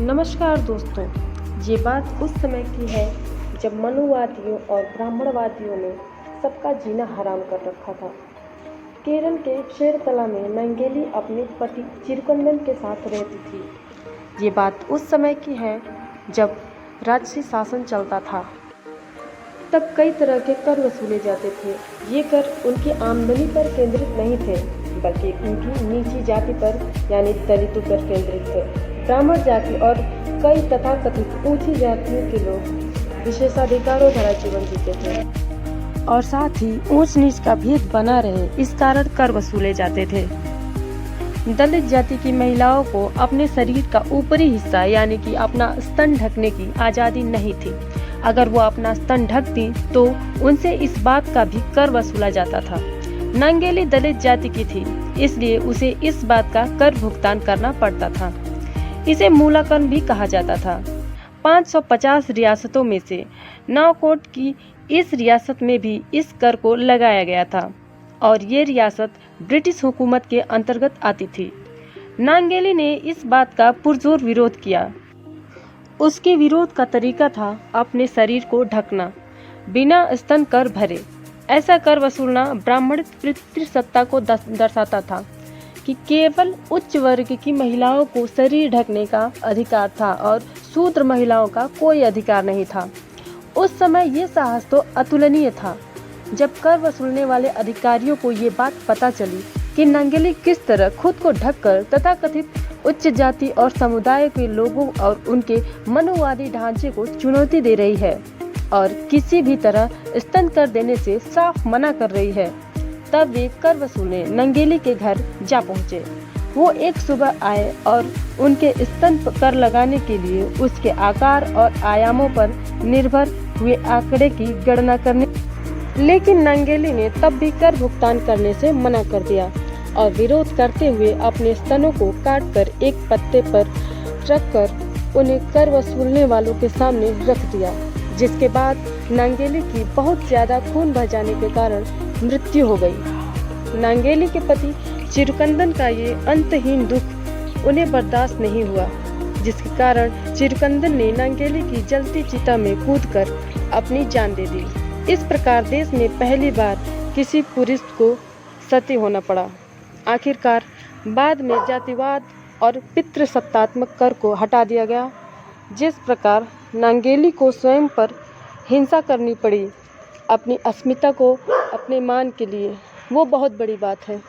नमस्कार दोस्तों, ये बात उस समय की है जब मनुवादियों और ब्राह्मणवादियों ने सबका जीना हराम कर रखा था। केरल के शेरतला में नंगेली अपने पति चिरुकंदन के साथ रहती थी। ये बात उस समय की है जब राजसी शासन चलता था। तब कई तरह के कर वसूले जाते थे। ये कर उनकी आमदनी पर केंद्रित नहीं थे, बल्कि उनकी नीची जाति पर यानी दलितों पर केंद्रित थे। ब्राह्मण जाति और कई तथाकथित ऊंची जातियों के लोग विशेषाधिकारों भरा जीवन जीते थे और साथ ही ऊंच नीच का भेद बना रहे, इस कारण कर वसूले जाते थे। दलित जाति की महिलाओं को अपने शरीर का ऊपरी हिस्सा यानी कि अपना स्तन ढकने की आज़ादी नहीं थी। अगर वो अपना स्तन ढकती तो उनसे इस बात का भी कर वसूला जाता था। नंगेली दलित जाति की थी, इसलिए उसे इस बात का कर भुगतान करना पड़ता था। इसे मूलाकन भी कहा जाता था। 550 रियासतों में से नौकोट की इस रियासत में भी इस कर को लगाया गया था और ये रियासत ब्रिटिश हुकूमत के अंतर्गत आती थी। नंगेली ने इस बात का पुरजोर विरोध किया। उसके विरोध का तरीका था अपने शरीर को ढकना, बिना स्तन कर भरे। ऐसा कर वसूलना ब्राह्मण पितृसत्ता को दर्शाता था कि केवल उच्च वर्ग की महिलाओं को शरीर ढकने का अधिकार था और शूद्र महिलाओं का कोई अधिकार नहीं था। उस समय ये साहस तो अतुलनीय था। जब कर वसूलने वाले अधिकारियों को ये बात पता चली कि नंगेली किस तरह खुद को ढककर तथाकथित उच्च जाति और समुदाय के लोगों और उनके मनुवादी ढांचे को चुनौती दे रही है और किसी भी तरह स्तन कर देने से साफ मना कर रही है, तब वे कर वसूलने नंगेली के घर जा पहुंचे। वो एक सुबह आए और उनके स्तन कर लगाने के लिए उसके आकार और आयामों पर निर्भर हुए आंकड़े की गणना करने, लेकिन नंगेली ने तब भी कर भुगतान करने से मना कर दिया और विरोध करते हुए अपने स्तनों को काटकर एक पत्ते पर रखकर उन्हें कर वसूलने वालों के सामने रख दिया, जिसके बाद नंगेली की बहुत ज्यादा खून बह जाने के कारण मृत्यु हो गई। नंगेली के पति चिरुकंदन का ये अंतहीन दुख उन्हें बर्दाश्त नहीं हुआ, जिसके कारण चिरुकंदन ने नंगेली की जलती चिता में कूदकर अपनी जान दे दी। इस प्रकार देश में पहली बार किसी पुरुष को सती होना पड़ा। आखिरकार बाद में जातिवाद और पितृसत्तात्मक कर को हटा दिया गया। जिस प्रकार नंगेली को स्वयं पर हिंसा करनी पड़ी अपनी अस्मिता को अपने मान के लिए, वो बहुत बड़ी बात है।